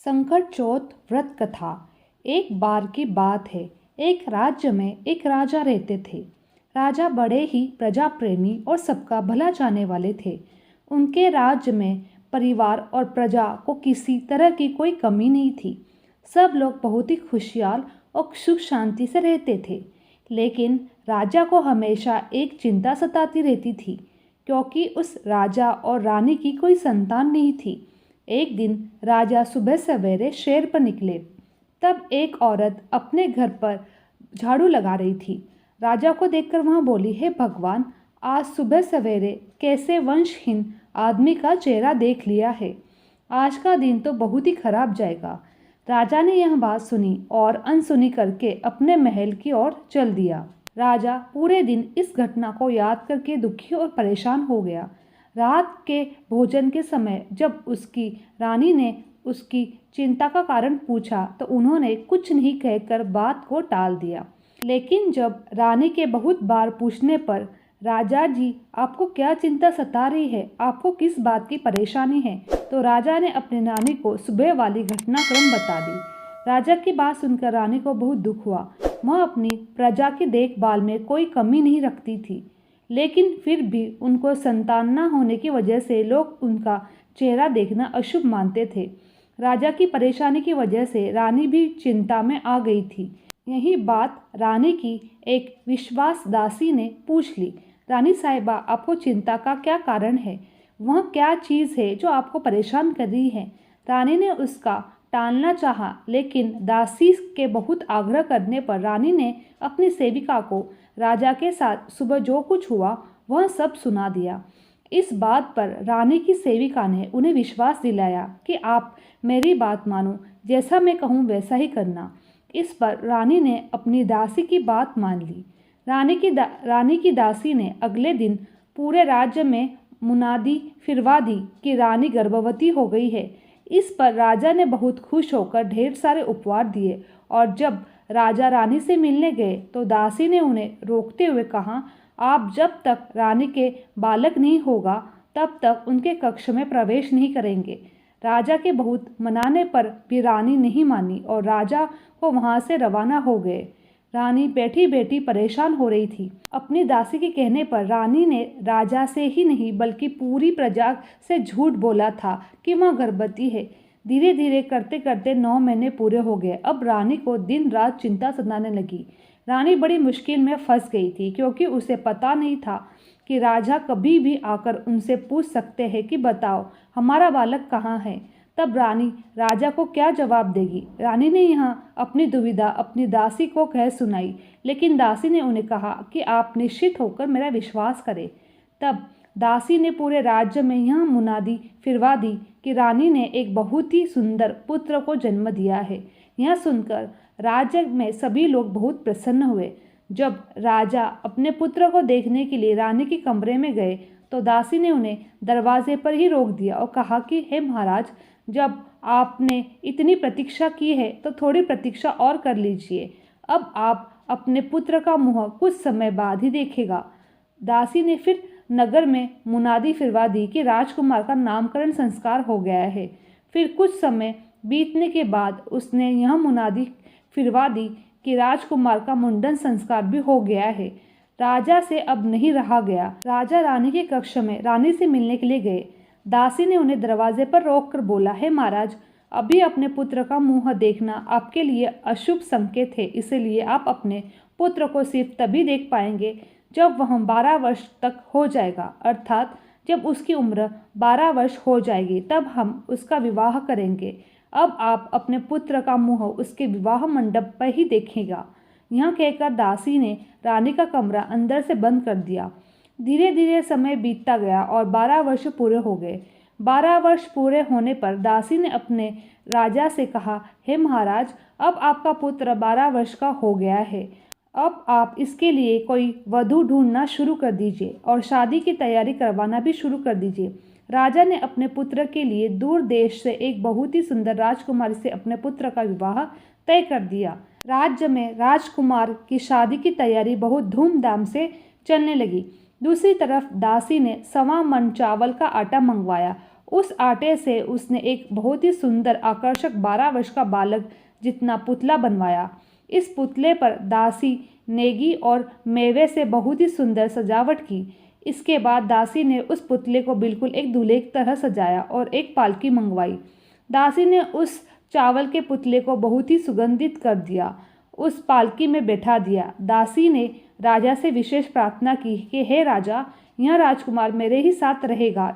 संकट चौथ व्रत कथा। एक बार की बात है, एक राज्य में एक राजा रहते थे। राजा बड़े ही प्रजा प्रेमी और सबका भला चाहने वाले थे। उनके राज्य में परिवार और प्रजा को किसी तरह की कोई कमी नहीं थी। सब लोग बहुत ही खुशहाल और सुख शांति से रहते थे। लेकिन राजा को हमेशा एक चिंता सताती रहती थी, क्योंकि उस राजा और रानी की कोई संतान नहीं थी। एक दिन राजा सुबह सवेरे शहर पर निकले। तब एक औरत अपने घर पर झाड़ू लगा रही थी। राजा को देखकर वह बोली, हे भगवान, आज सुबह सवेरे कैसे वंशहीन आदमी का चेहरा देख लिया है। आज का दिन तो बहुत ही खराब जाएगा। राजा ने यह बात सुनी और अनसुनी करके अपने महल की ओर चल दिया। राजा पूरे दिन इस घटना को याद करके दुखी और परेशान हो गया। रात के भोजन के समय जब उसकी रानी ने उसकी चिंता का कारण पूछा तो उन्होंने कुछ नहीं कहकर बात को टाल दिया। लेकिन जब रानी के बहुत बार पूछने पर, राजा जी आपको क्या चिंता सता रही है, आपको किस बात की परेशानी है, तो राजा ने अपनी रानी को सुबह वाली घटनाक्रम बता दी। राजा की बात सुनकर रानी को बहुत दुख हुआ। वह अपनी प्रजा की देखभाल में कोई कमी नहीं रखती थी, लेकिन फिर भी उनको संतान न होने की वजह से लोग उनका चेहरा देखना अशुभ मानते थे। राजा की परेशानी की वजह से रानी भी चिंता में आ गई थी। यही बात रानी की एक विश्वास दासी ने पूछ ली। रानी साहिबा, आपको चिंता का क्या कारण है? वह क्या चीज़ है जो आपको परेशान कर रही है? रानी ने उसका टालना चाहा, लेकिन दासी के बहुत आग्रह करने पर रानी ने अपनी सेविका को राजा के साथ सुबह जो कुछ हुआ वह सब सुना दिया। इस बात पर रानी की सेविका ने उन्हें विश्वास दिलाया कि आप मेरी बात मानो, जैसा मैं कहूँ वैसा ही करना। इस पर रानी ने अपनी दासी की बात मान ली। रानी की दासी ने अगले दिन पूरे राज्य में मुनादी फिरवा दी कि रानी गर्भवती हो गई है। इस पर राजा ने बहुत खुश होकर ढेर सारे उपहार दिए, और जब राजा रानी से मिलने गए तो दासी ने उन्हें रोकते हुए कहा, आप जब तक रानी के बालक नहीं होगा तब तक उनके कक्ष में प्रवेश नहीं करेंगे। राजा के बहुत मनाने पर भी रानी नहीं मानी और राजा को वहां से रवाना हो गए। रानी बैठी बैठी परेशान हो रही थी। अपनी दासी के कहने पर रानी ने राजा से ही नहीं बल्कि पूरी प्रजा से झूठ बोला था कि वह गर्भवती है। धीरे धीरे करते करते 9 महीने पूरे हो गए। अब रानी को दिन रात चिंता सताने लगी। रानी बड़ी मुश्किल में फंस गई थी, क्योंकि उसे पता नहीं था कि राजा कभी भी आकर उनसे पूछ सकते हैं कि बताओ हमारा बालक कहाँ है। तब रानी राजा को क्या जवाब देगी? रानी ने यहाँ अपनी दुविधा अपनी दासी को कह सुनाई, लेकिन दासी ने उन्हें कहा कि आप निश्चित होकर मेरा विश्वास करें। तब दासी ने पूरे राज्य में यह मुनादी फिरवा दी कि रानी ने एक बहुत ही सुंदर पुत्र को जन्म दिया है। यह सुनकर राज्य में सभी लोग बहुत प्रसन्न हुए। जब राजा अपने पुत्र को देखने के लिए रानी के कमरे में गए तो दासी ने उन्हें दरवाजे पर ही रोक दिया और कहा कि हे महाराज, जब आपने इतनी प्रतीक्षा की है तो थोड़ी प्रतीक्षा और कर लीजिए। अब आप अपने पुत्र का मुंह कुछ समय बाद ही देखेगा। दासी ने फिर नगर में मुनादी फिरवा दी कि राजकुमार का नामकरण संस्कार हो गया है। फिर कुछ समय बीतने के बाद उसने यह मुनादी फिरवा दी कि राजकुमार का मुंडन संस्कार भी हो गया है। राजा से अब नहीं रहा गया। राजा रानी के कक्ष में रानी से मिलने के लिए गए। दासी ने उन्हें दरवाजे पर रोककर बोला, हे महाराज, अभी अपने पुत्र का मुंह देखना आपके लिए अशुभ संकेत है, इसलिए आप अपने पुत्र को सिर्फ तभी देख पाएंगे जब वह 12 वर्ष तक हो जाएगा, अर्थात जब उसकी उम्र 12 वर्ष हो जाएगी तब हम उसका विवाह करेंगे। अब आप अपने पुत्र का मुंह उसके विवाह मंडप पर ही देखेगा। यह कहकर दासी ने रानी का कमरा अंदर से बंद कर दिया। धीरे धीरे समय बीतता गया और 12 वर्ष पूरे हो गए। 12 वर्ष पूरे होने पर दासी ने अपने राजा से कहा, हे महाराज, अब आपका पुत्र 12 वर्ष का हो गया है। अब आप इसके लिए कोई वधू ढूंढना शुरू कर दीजिए और शादी की तैयारी करवाना भी शुरू कर दीजिए। राजा ने अपने पुत्र के लिए दूर देश से एक बहुत ही सुंदर राजकुमारी से अपने पुत्र का विवाह तय कर दिया। राज्य में राजकुमार की शादी की तैयारी बहुत धूमधाम से चलने लगी। दूसरी तरफ दासी ने 1.25 मन चावल का आटा मंगवाया। उस आटे से उसने एक बहुत ही सुंदर आकर्षक 12 वर्ष का बालक जितना पुतला बनवाया। इस पुतले पर दासी नेगी और मेवे से बहुत ही सुंदर सजावट की। इसके बाद दासी ने उस पुतले को बिल्कुल एक दूल्हे की तरह सजाया और एक पालकी मंगवाई। दासी ने उस चावल के पुतले को बहुत ही सुगंधित कर दिया, उस पालकी में बैठा दिया। दासी ने राजा से विशेष प्रार्थना की कि हे राजा, यह राजकुमार मेरे ही साथ रहेगा,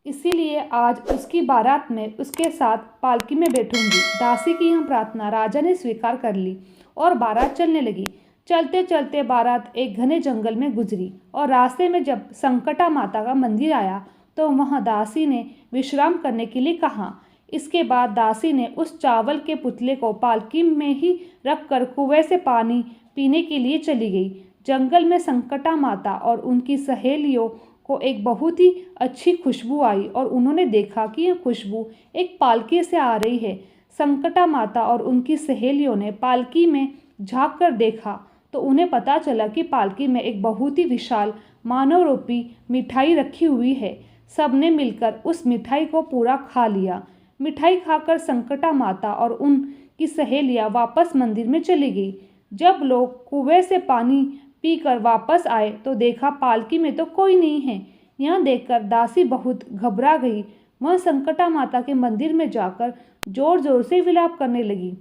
इसीलिए आज उसकी बारात में उसके साथ पालकी में बैठूंगी। दासी की यह प्रार्थना राजा ने स्वीकार कर ली और बारात चलने लगी। चलते चलते बारात एक घने जंगल में गुजरी और रास्ते में जब संकटा माता का मंदिर आया तो वहाँ दासी ने विश्राम करने के लिए कहा। इसके बाद दासी ने उस चावल के पुतले को पालकी में ही रखकर कुएं से पानी पीने के लिए चली गई। जंगल में संकटा माता और उनकी सहेलियों को एक बहुत ही अच्छी खुशबू आई और उन्होंने देखा कि यह खुशबू एक पालकी से आ रही है। संकटा माता और उनकी सहेलियों ने पालकी में झांक कर देखा तो उन्हें पता चला कि पालकी में एक बहुत ही विशाल मानव रूपी मिठाई रखी हुई है। सबने मिलकर उस मिठाई को पूरा खा लिया। मिठाई खाकर संकटा माता और उनकी सहेलियां वापस मंदिर में चली गई। जब लोग कुएं से पानी पीकर वापस आए तो देखा पालकी में तो कोई नहीं है। यह देखकर दासी बहुत घबरा गई। वह संकटा माता के मंदिर में जाकर जोर जोर से विलाप करने लगी।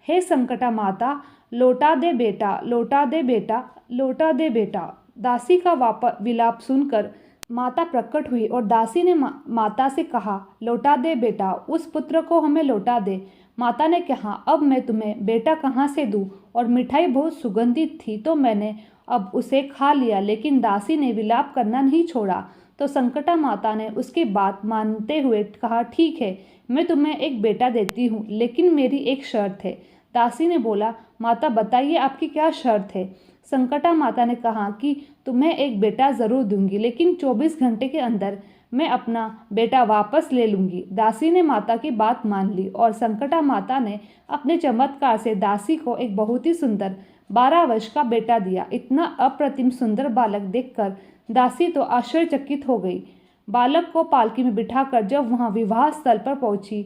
हे संकटा माता, लौटा दे बेटा, लौटा दे बेटा, लौटा दे बेटा। दासी का विलाप सुनकर माता प्रकट हुई और दासी ने माता से कहा, लौटा दे बेटा, उस पुत्र को हमें लौटा दे। माता ने कहा, अब मैं तुम्हें बेटा कहाँ से दूँ, और मिठाई बहुत सुगंधित थी तो मैंने अब उसे खा लिया। लेकिन दासी ने विलाप करना नहीं छोड़ा तो संकटा माता ने उसकी बात मानते हुए कहा, ठीक है, मैं तुम्हें एक बेटा देती हूँ, लेकिन मेरी एक शर्त है। दासी ने बोला, माता बताइए आपकी क्या शर्त है। संकटा माता ने कहा कि तुम्हें एक बेटा ज़रूर दूंगी, लेकिन 24 घंटे के अंदर मैं अपना बेटा वापस ले लूँगी। दासी ने माता की बात मान ली और संकटा माता ने अपने चमत्कार से दासी को एक बहुत ही सुंदर 12 वर्ष का बेटा दिया। इतना अप्रतिम सुंदर बालक देखकर दासी तो आश्चर्यचकित हो गई। बालक को पालकी में बिठाकर जब वहाँ विवाह स्थल पर पहुंची,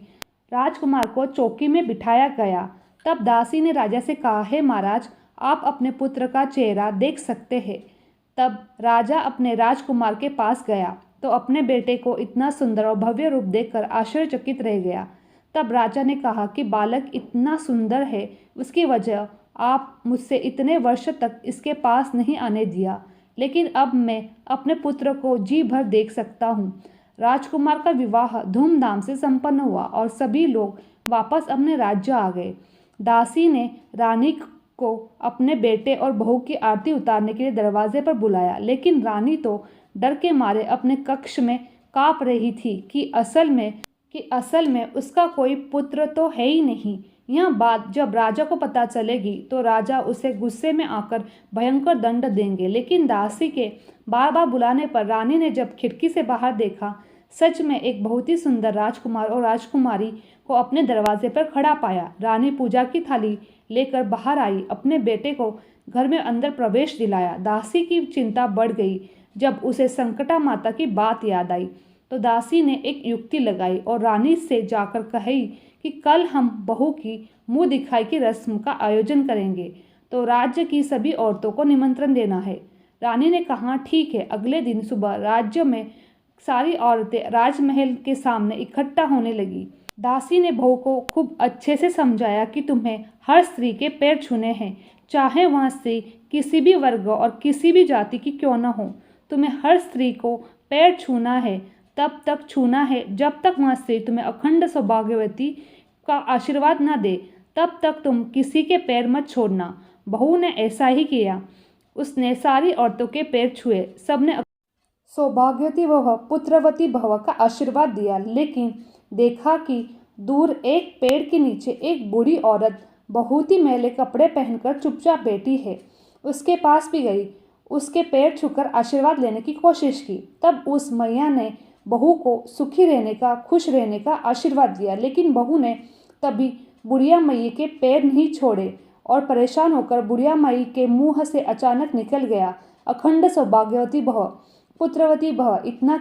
राजकुमार को चौकी में बिठाया गया। तब दासी ने राजा से कहा, हे महाराज, आप अपने पुत्र का चेहरा देख सकते हैं। तब राजा अपने राजकुमार के पास गया तो अपने बेटे को इतना सुंदर और भव्य रूप देखकर आश्चर्यचकित रह गया। तब राजा ने कहा कि बालक इतना सुंदर है, उसकी वजह आप मुझसे इतने वर्ष तक इसके पास नहीं आने दिया, लेकिन अब मैं अपने पुत्र को जी भर देख सकता हूँ। राजकुमार का विवाह धूमधाम से संपन्न हुआ और सभी लोग वापस अपने राज्य आ गए। दासी ने रानी को अपने बेटे और बहू की आरती उतारने के लिए दरवाजे पर बुलाया, लेकिन रानी तो डर के मारे अपने कक्ष में काँप रही थी कि असल में उसका कोई पुत्र तो है ही नहीं। यह बात जब राजा को पता चलेगी तो राजा उसे गुस्से में आकर भयंकर दंड देंगे। लेकिन दासी के बार बार बुलाने पर रानी ने जब खिड़की से बाहर देखा, सच में एक बहुत ही सुंदर राजकुमार और राजकुमारी को अपने दरवाजे पर खड़ा पाया। रानी पूजा की थाली लेकर बाहर आई, अपने बेटे को घर में अंदर प्रवेश दिलाया। दासी की चिंता बढ़ गई जब उसे संकटा माता की बात याद आई तो दासी ने एक युक्ति लगाई और रानी से जाकर कही कि कल हम बहू की मुंह दिखाई की रस्म का आयोजन करेंगे, तो राज्य की सभी औरतों को निमंत्रण देना है। रानी ने कहा, ठीक है। अगले दिन सुबह राज्य में सारी औरतें राजमहल के सामने इकट्ठा होने लगी। दासी ने बहू को खूब अच्छे से समझाया कि तुम्हें हर स्त्री के पैर छूने हैं, चाहे वह स्त्री किसी भी वर्ग और किसी भी जाति की क्यों न हो। तुम्हें हर स्त्री को पैर छूना है, तब तक छूना है जब तक वह स्त्री तुम्हें अखंड सौभाग्यवती का आशीर्वाद न दे, तब तक तुम किसी के पैर मत छोड़ना। बहू ने ऐसा ही किया। उसने सारी औरतों के पैर छुए। सबने सौभाग्यवती भव, पुत्रवती भव का आशीर्वाद दिया। लेकिन देखा कि दूर एक पेड़ के नीचे एक बूढ़ी औरत बहुत ही मैले कपड़े पहनकर चुपचाप बैठी है। उसके पास भी गई, उसके पैर छूकर आशीर्वाद लेने की कोशिश की। तब उस मैया ने बहू को सुखी रहने का, खुश रहने का आशीर्वाद दिया। लेकिन बहू ने तभी बुढ़िया माई के पैर नहीं छोड़े और परेशान होकर बुढ़िया माई के मुंह से अचानक निकल गया, अखंड सौभाग्यवती भव, पुत्रवती भव। इतना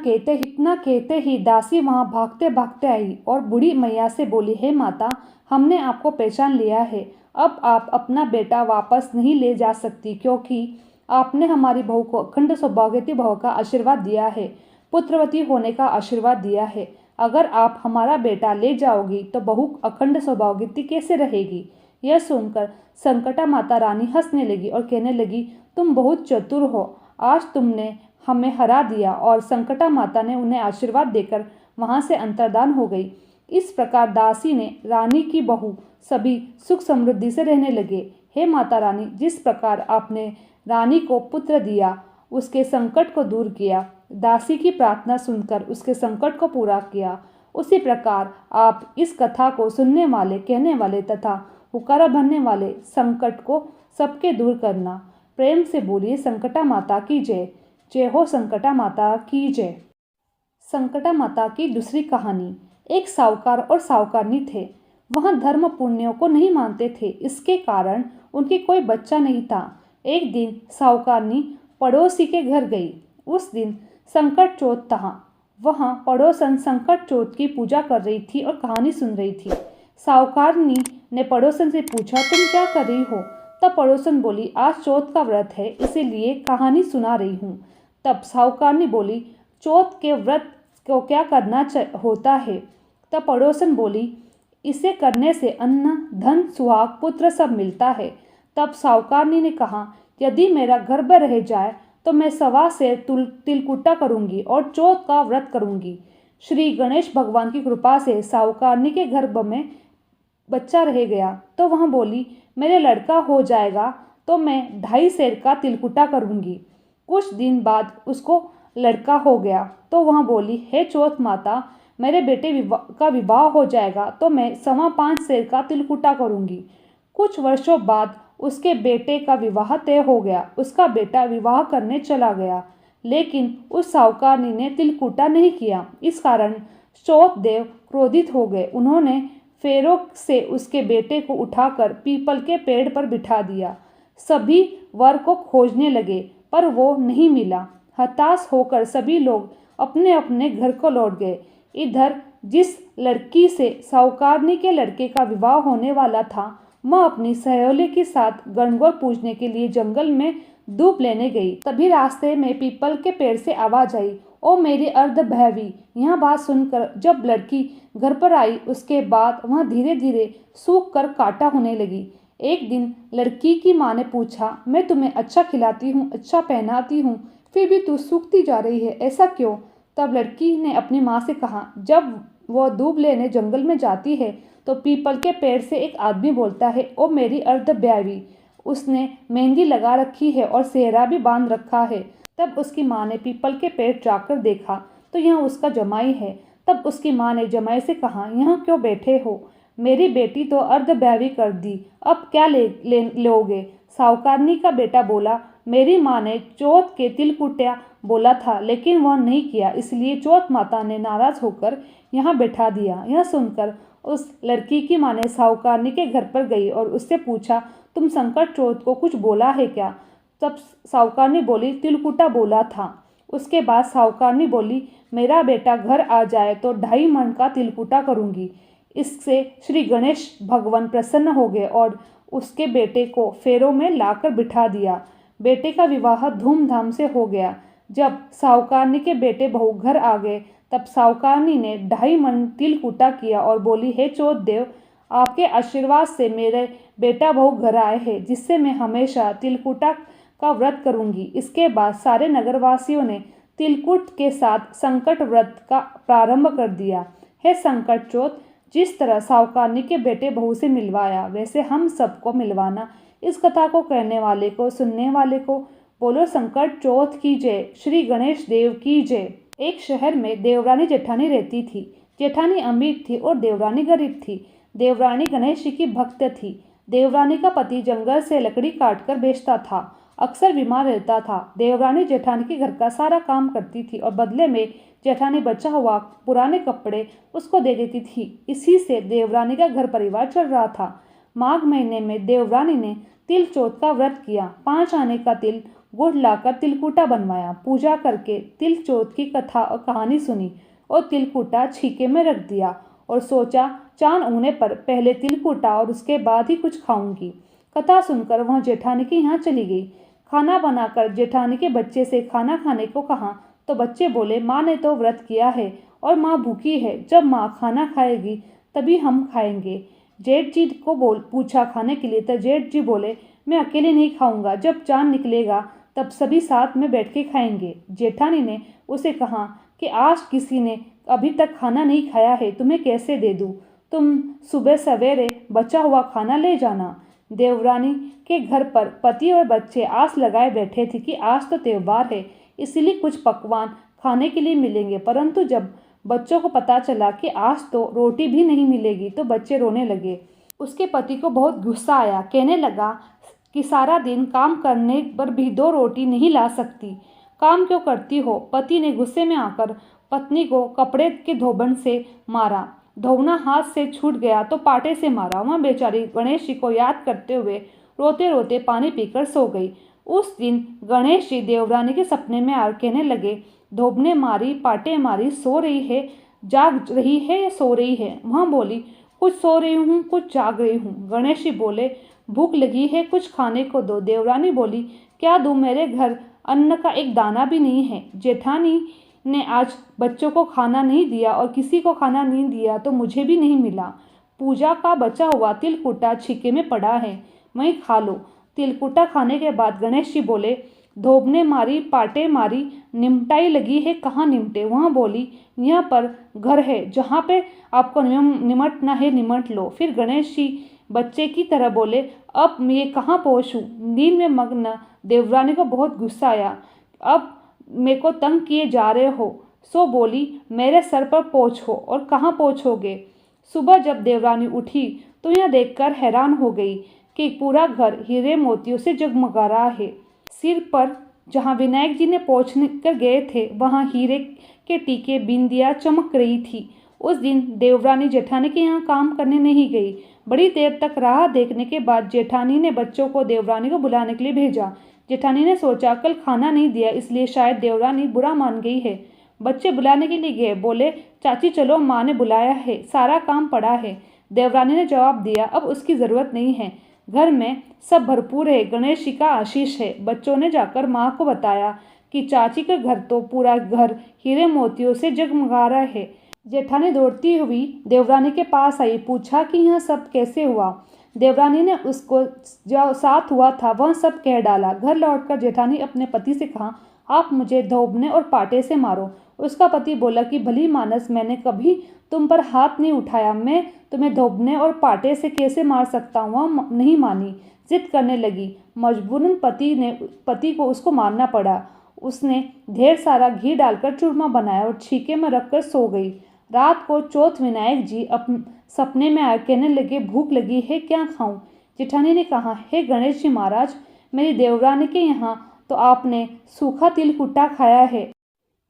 कहते ही दासी वहां भागते भागते आई और बूढ़ी मैया से बोली, हे माता, हमने आपको पहचान लिया है। अब आप अपना बेटा वापस नहीं ले जा सकती, क्योंकि आपने हमारी बहू को अखंड सौभाग्यवती भव का आशीर्वाद दिया है, पुत्रवती होने का आशीर्वाद दिया है। अगर आप हमारा बेटा ले जाओगी तो बहू अखंड सौभाग्यवती कैसे रहेगी? यह सुनकर संकटा माता रानी हंसने लगी और कहने लगी, तुम बहुत चतुर हो, आज तुमने हमें हरा दिया। और संकटा माता ने उन्हें आशीर्वाद देकर वहां से अंतर्धान हो गई। इस प्रकार दासी ने रानी की बहू सभी सुख समृद्धि से रहने लगे। हे माता रानी, जिस प्रकार आपने रानी को पुत्र दिया, उसके संकट को दूर किया, दासी की प्रार्थना सुनकर उसके संकट को पूरा किया, उसी प्रकार आप इस कथा को सुनने वाले, कहने वाले तथा हुकारा भरने वाले संकट को सबके दूर करना। प्रेम से बोलिए संकटा माता की जय। जय हो संकटा माता की जय। संकटा माता की दूसरी कहानी। एक साहूकार और साहूकारनी थे। वह धर्म पुण्यों को नहीं मानते थे, इसके कारण उनके कोई बच्चा नहीं था। एक दिन साहूकारनी पड़ोसी के घर गई। उस दिन संकट चौथ था। वहाँ पड़ोसन संकट चौथ की पूजा कर रही थी और कहानी सुन रही थी। साहूकारनी ने पड़ोसन से पूछा, तुम क्या कर रही हो? तब पड़ोसन बोली, आज चौथ का व्रत है, इसीलिए कहानी सुना रही हूँ। तब साहूकारनी बोली, चौथ के व्रत को क्या करना होता है? तब पड़ोसन बोली, इसे करने से अन्न, धन, सुहाग, पुत्र सब मिलता है। तब साहूकारनी ने कहा, यदि मेरा गर्भ रह जाए तो मैं 1.25 सेर तिलकुटा करूंगी और चौथ का व्रत करूंगी। श्री गणेश भगवान की कृपा से साहूकारनी के गर्भ में बच्चा रह गया तो वह बोली, मेरे लड़का हो जाएगा तो मैं 2.5 सेर का तिलकुटा करूंगी। कुछ दिन बाद उसको लड़का हो गया तो वह बोली, हे चौथ माता, मेरे बेटे का विवाह हो जाएगा तो मैं 5.25 सेर का तिलकुटा करूंगी। कुछ वर्षों बाद उसके बेटे का विवाह तय हो गया। उसका बेटा विवाह करने चला गया, लेकिन उस साहूकारनी ने तिलकुटा नहीं किया। इस कारण चौथ देव क्रोधित हो गए। उन्होंने फेरों से उसके बेटे को उठाकर पीपल के पेड़ पर बिठा दिया। सभी वर को खोजने लगे पर वो नहीं मिला। हताश होकर सभी लोग अपने अपने घर को लौट गए। इधर जिस लड़की से साहूकारनी के लड़के का विवाह होने वाला था, वह अपनी सहेली के साथ गणगौर पूजने के लिए जंगल में धूप लेने गई। तभी रास्ते में पीपल के पेड़ से आवाज आई, ओ मेरी अर्धभैवी। यह बात सुनकर जब लड़की घर पर आई, उसके बाद वह धीरे धीरे सूख कर काटा होने लगी। एक दिन लड़की की माँ ने पूछा, मैं तुम्हें अच्छा खिलाती हूँ, अच्छा पहनाती हूँ, फिर भी तू सूखती जा रही है, ऐसा क्यों? तब लड़की ने अपनी माँ से कहा, जब वह दूब लेने जंगल में जाती है तो पीपल के पेड़ से एक आदमी बोलता है, ओ मेरी अर्धब्यावी। उसने मेहंदी लगा रखी है और सेहरा भी बांध रखा है। तब उसकी माँ ने पीपल के पेड़ जाकर देखा तो यह उसका जमाई है। तब उसकी माँ ने जमाई से कहा, यहाँ क्यों बैठे हो? मेरी बेटी तो अर्धब्यावी कर दी, अब क्या लोगे? साहूकारनी का बेटा बोला, मेरी माँ ने चौथ के तिलकुटा बोला था, लेकिन वह नहीं किया, इसलिए चौथ माता ने नाराज होकर यहाँ बैठा दिया। यह सुनकर उस लड़की की माँ ने साहूकारनी के घर पर गई और उससे पूछा, तुम संकट चौथ को कुछ बोला है क्या? तब साहूकारनी बोली, तिलकुटा बोला था। उसके बाद साहूकारनी बोली, मेरा बेटा घर आ जाए तो 2.5 मन का तिलकुटा करूँगी। इससे श्री गणेश भगवान प्रसन्न हो गए और उसके बेटे को फेरों में लाकर बिठा दिया। बेटे का विवाह धूमधाम से हो गया। जब साहूकारनी के बेटे बहू घर आ गए तब साहूकारनी ने 2.5 मन तिलकुटा किया और बोली, हे चौथ देव, आपके आशीर्वाद से मेरे बेटा बहू घर आए हैं, जिससे मैं हमेशा तिलकुटा का व्रत करूंगी। इसके बाद सारे नगरवासियों ने तिलकुट के साथ संकट व्रत का प्रारंभ कर दिया। हे संकट चौथ, जिस तरह साहूकारनी के बेटे बहू से मिलवाया, वैसे हम सबको मिलवाना। इस कथा को कहने वाले को, सुनने वाले को बोलो संकट चौथ की जय, श्री गणेश देव की जय। एक शहर में देवरानी जेठानी रहती थी। जेठानी अमीर थी और देवरानी गरीब थी। देवरानी गणेश जी की भक्त थी। देवरानी का पति जंगल से लकड़ी काटकर बेचता था, अक्सर बीमार रहता था। देवरानी जेठानी के घर का सारा काम करती थी और बदले में जेठानी बचा हुआ पुराने कपड़े उसको दे देती थी। इसी से देवरानी का घर परिवार चल रहा था। माघ महीने में देवरानी ने तिल चौथ का व्रत किया। 5 आने का तिल गुड़ लाकर तिलकुटा बनवाया। पूजा करके तिल चौथ की कथा और कहानी सुनी और तिलकुटा छीके में रख दिया और सोचा चांद उगने पर पहले तिलकुटा और उसके बाद ही कुछ खाऊंगी। कथा सुनकर वह जेठानी के यहाँ चली गई। खाना बनाकर जेठानी के बच्चे से खाना खाने को कहा तो बच्चे बोले, माँ ने तो व्रत किया है और माँ भूखी है, जब माँ खाना खाएगी तभी हम खाएंगे। जेठ जी को पूछा खाने के लिए तो जेठ जी बोले, मैं अकेले नहीं खाऊंगा, जब चांद निकलेगा तब सभी साथ में बैठ के खाएंगे। जेठानी ने उसे कहा कि आज किसी ने अभी तक खाना नहीं खाया है, तुम्हें कैसे दे दूँ? तुम सुबह सवेरे बचा हुआ खाना ले जाना। देवरानी के घर पर पति और बच्चे आस लगाए बैठे थे कि आज तो त्योहार है, इसलिए कुछ पकवान खाने के लिए मिलेंगे। परंतु जब बच्चों को पता चला कि आज तो रोटी भी नहीं मिलेगी तो बच्चे रोने लगे। उसके पति को बहुत गुस्सा आया, कहने लगा कि सारा दिन काम करने पर भी 2 रोटी नहीं ला सकती, काम क्यों करती हो? पति ने गुस्से में आकर पत्नी को कपड़े के धोबन से मारा। धोना हाथ से छूट गया तो पाटे से मारा। वह बेचारी गणेश जी को याद करते हुए रोते रोते पानी पीकर सो गई। उस दिन गणेश जी देवरानी के सपने में आकर कहने लगे, धोबने मारी, पाटे मारी, सो रही है, जाग रही है या सो रही है? वह बोली, कुछ सो रही हूँ, कुछ जाग रही हूँ। गणेश जी बोले, भूख लगी है, कुछ खाने को दो। देवरानी बोली, क्या दूँ, मेरे घर अन्न का एक दाना भी नहीं है। जेठानी ने आज बच्चों को खाना नहीं दिया और किसी को खाना नहीं दिया तो मुझे भी नहीं मिला। पूजा का बचा हुआ तिलकुटा छीके में पड़ा है, वहीं खा लो। तिलकुटा खाने के बाद गणेश जी बोले, धोबने मारी, पाटे मारी, निमटाई लगी है, कहाँ निमटे? वहाँ बोली, यहाँ पर घर है, जहाँ पे आपको निमटना है निमट लो। फिर गणेश जी बच्चे की तरह बोले, अब मैं कहाँ पहुँचूँ? नींद में मग्न देवरानी को बहुत गुस्सा आया, अब मेरे को तंग किए जा रहे हो। सो बोली, मेरे सर पर पहुँचो। और कहाँ पहुँचोगे? सुबह जब देवरानी उठी तो यह देखकर हैरान हो गई कि पूरा घर हीरे मोतियों से जगमगा रहा है। सिर पर जहाँ विनायक जी ने पहुँच कर गए थे वहाँ हीरे के टीके बिंदियाँ चमक रही थी। उस दिन देवरानी जेठानी के यहाँ काम करने नहीं गई। बड़ी देर तक राह देखने के बाद जेठानी ने बच्चों को देवरानी को बुलाने के लिए भेजा। जेठानी ने सोचा कल खाना नहीं दिया इसलिए शायद देवरानी बुरा मान गई है। बच्चे बुलाने के लिए गए, बोले, चाची चलो, माँ ने बुलाया है, सारा काम पड़ा है। देवरानी ने जवाब दिया, अब उसकी ज़रूरत नहीं है, घर में सब भरपूर है, गणेश जी का आशीष है। बच्चों ने जाकर माँ को बताया कि चाची का घर तो पूरा घर हीरे मोतियों से जगमगा रहा है। जेठानी दौड़ती हुई देवरानी के पास आई, पूछा कि यह सब कैसे हुआ। देवरानी ने उसको जो साथ हुआ था वह सब कह डाला। घर लौटकर जेठानी अपने पति से कहा, आप मुझे धोबने और पाटे से मारो। उसका पति बोला कि भली मानस, मैंने कभी तुम पर हाथ नहीं उठाया, मैं तुम्हें धोबने और पाटे से कैसे मार सकता हूँ? वह नहीं मानी, जिद करने लगी। मजबूरन पति को उसको मारना पड़ा। उसने ढेर सारा घी डालकर चूरमा बनाया और छीके में रखकर सो गई। रात को चौथ विनायक जी सपने में आए, कहने लगे, भूख लगी है, क्या खाऊं? जेठानी ने कहा, हे गणेश जी महाराज, मेरी देवरानी के यहाँ तो आपने सूखा तिलकुटा खाया है,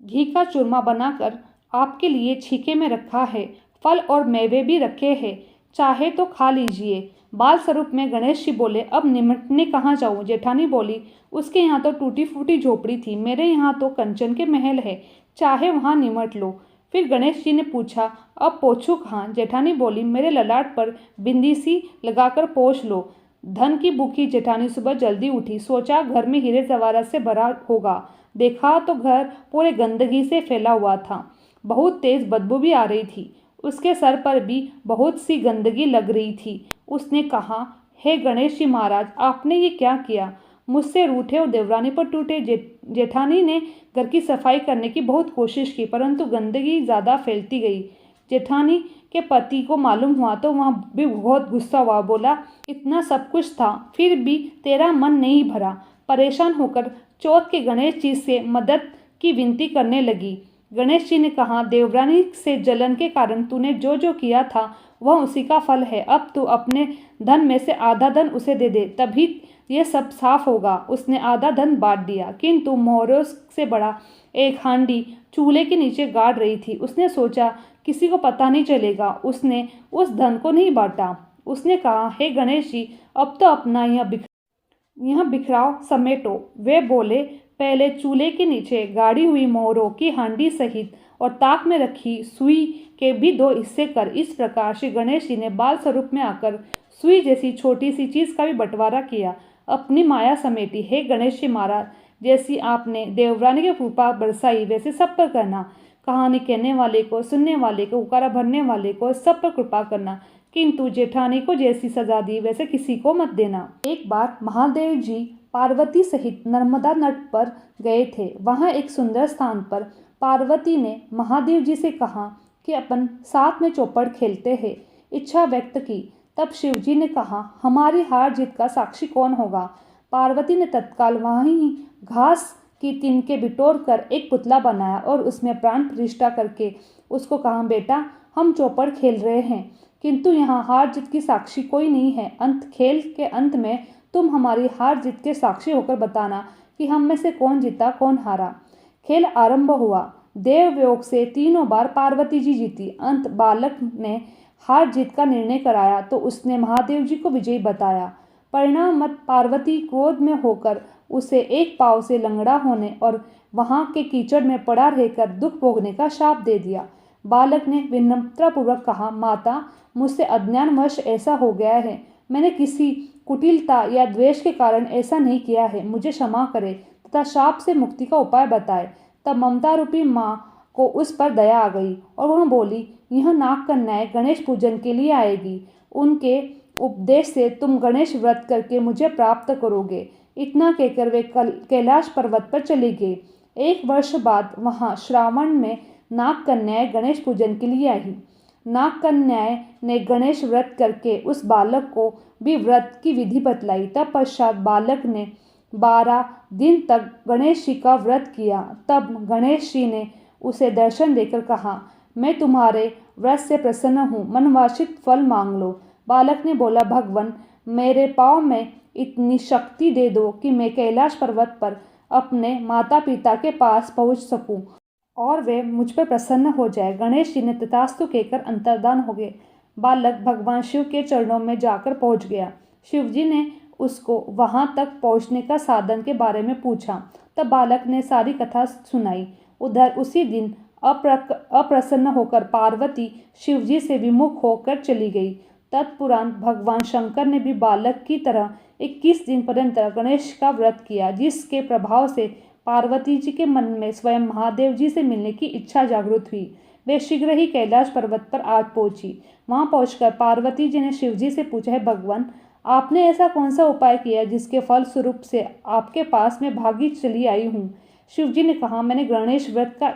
घी का चूरमा बनाकर आपके लिए छीके में रखा है, फल और मेवे भी रखे हैं, चाहे तो खा लीजिए। बाल स्वरूप में गणेश जी बोले, अब निमटने कहाँ जाऊँ? जेठानी बोली, उसके यहाँ तो टूटी फूटी झोपड़ी थी, मेरे यहाँ तो कंचन के महल है, चाहे वहाँ निमट लो। फिर गणेश जी ने पूछा, अब पोछूं कहाँ? जेठानी बोली, मेरे ललाट पर बिंदी सी लगाकर पोछ लो। धन की भूखी जेठानी सुबह जल्दी उठी, सोचा घर में हीरे जवाहरात से भरा होगा। देखा तो घर पूरे गंदगी से फैला हुआ था, बहुत तेज बदबू भी आ रही थी, उसके सर पर भी बहुत सी गंदगी लग रही थी। उसने कहा, हे गणेश जी महाराज, आपने ये क्या किया? मुझसे रूठे और देवरानी पर टूटे। जेठानी ने घर की सफाई करने की बहुत कोशिश की, परंतु गंदगी ज़्यादा फैलती गई। जेठानी के पति को मालूम हुआ तो वह भी बहुत गुस्सा हुआ, बोला, इतना सब कुछ था फिर भी तेरा मन नहीं भरा। परेशान होकर चौथ के गणेश जी से मदद की विनती करने लगी। गणेश जी ने कहा, देवरानी से जलन के कारण तूने जो जो किया था वह उसी का फल है, अब तू अपने धन में से आधा धन उसे दे दे, तभी ये सब साफ होगा। उसने आधा धन बांट दिया, किंतु मोहरों से बड़ा एक हांडी चूल्हे के नीचे गाड़ रही थी। उसने सोचा किसी को पता नहीं चलेगा, उसने उस धन को नहीं बांटा। उसने कहा, हे गणेश जी, अब तो अपना यह यह बिखराव समेटो। वे बोले, पहले चूल्हे के नीचे गाड़ी हुई मोहरों की हांडी सहित और ताक में रखी सुई के भी 2 हिस्से कर। इस प्रकार श्री गणेश जी ने बाल स्वरूप में आकर सुई जैसी छोटी सी चीज का भी बंटवारा किया, अपनी माया समेटी। हे गणेश जी महाराज, जैसी आपने देवरानी की कृपा बरसाई वैसे सब पर करना। कहानी कहने वाले को, सुनने वाले को, उकारा भरने वाले को सब पर कृपा करना, किंतु जेठानी को जैसी सजा दी वैसे किसी को मत देना। एक बार महादेव जी पार्वती सहित नर्मदा तट पर गए थे। वहां एक सुंदर स्थान पर पार्वती ने महादेव जी से कहा कि अपन साथ में चौपड़ खेलते हैं, इच्छा व्यक्त की। तब शिव जी ने कहा, हमारी हार जीत का साक्षी कौन होगा? पार्वती ने तत्काल वहीं घास की तिनके बिटोर कर एक पुतला बनाया और उसमें प्राण प्रतिष्ठा करके उसको कहा, बेटा हम चौपड़ खेल रहे हैं, किंतु यहाँ हार जीत की साक्षी कोई नहीं है। खेल के अंत में तुम हमारी हार जीत के साक्षी होकर बताना कि हम में से कौन जीता कौन हारा। खेल आरंभ हुआ। देवयोग से 3 बार पार्वती जी जीती। अंत बालक ने हार जीत का निर्णय कराया तो उसने महादेव जी को विजयी बताया। परिणाम मत पार्वती क्रोध में होकर उसे एक पांव से लंगड़ा होने और वहां के कीचड़ में पड़ा रहकर दुख भोगने का शाप दे दिया। बालक ने विनम्रतापूर्वक कहा, माता मुझसे अज्ञानवश ऐसा हो गया है, मैंने किसी कुटिलता या द्वेष के कारण ऐसा नहीं किया है, मुझे क्षमा करे तथा शाप से मुक्ति का उपाय बताए। तब ममता रूपी माँ को उस पर दया आ गई और वह बोली, यह नाग कन्याएं गणेश पूजन के लिए आएगी, उनके उपदेश से तुम गणेश व्रत करके मुझे प्राप्त करोगे। इतना कहकर वे कैलाश पर्वत पर चले गए। 1 वर्ष बाद वहां श्रावण में नाग कन्याएं गणेश पूजन के लिए आई। नाग कन्याएं ने गणेश व्रत करके उस बालक को भी व्रत की विधि बतलाई। तब पश्चात बालक ने 12 दिन तक गणेश जी का व्रत किया। तब गणेश जी ने उसे दर्शन देकर कहा, मैं तुम्हारे व्रत से प्रसन्न हूँ, मनवांछित फल मांग लो। बालक ने बोला, भगवान मेरे पाँव में इतनी शक्ति दे दो कि मैं कैलाश पर्वत पर अपने माता पिता के पास पहुँच सकूँ और वे मुझ पर प्रसन्न हो जाए। गणेश जी ने तथास्तु कहकर अंतर्धान हो गए। बालक भगवान शिव के चरणों में जाकर पहुंच गया। शिव जी ने उसको वहां तक पहुंचने का साधन के बारे में पूछा। तब बालक ने सारी कथा सुनाई। उधर उसी दिन अप्रसन्न होकर पार्वती शिव जी से विमुख होकर चली गई। तत्पुरांत भगवान शंकर ने भी बालक की तरह 21 दिन पर्यंत गणेश का व्रत किया, जिसके प्रभाव से पार्वती जी के मन में स्वयं महादेव जी से मिलने की इच्छा जागृत हुई। वे शीघ्र ही कैलाश पर्वत पर आ पहुंची। वहां पहुंचकर पार्वती जी ने शिव जी से पूछा, है भगवान आपने ऐसा कौन सा उपाय किया जिसके फल स्वरूप से आपके पास में भागी चली आई हूँ? शिव जी ने कहा, मैंने गणेश व्रत का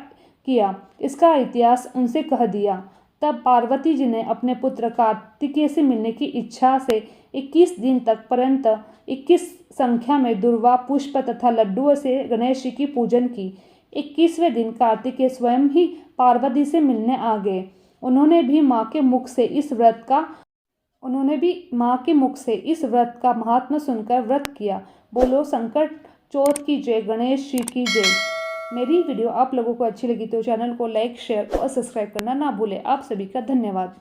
किया। इसका इतिहास उनसे कह दिया। तब पार्वती जी ने अपने पुत्र कार्तिकेय से मिलने की इच्छा से 21 दिन तक पर्यंत 21 संख्या में दुर्वा पुष्प तथा लड्डुओं से गणेश जी की पूजन की। 21वें दिन कार्तिकेय स्वयं ही पार्वती से मिलने आ गए। उन्होंने भी माँ के मुख से इस व्रत का महात्मा सुनकर व्रत किया। बोलो संकट चौथ की जय, गणेश जी की जय। मेरी वीडियो आप लोगों को अच्छी लगी तो चैनल को लाइक, शेयर और सब्सक्राइब करना ना भूलें। आप सभी का धन्यवाद।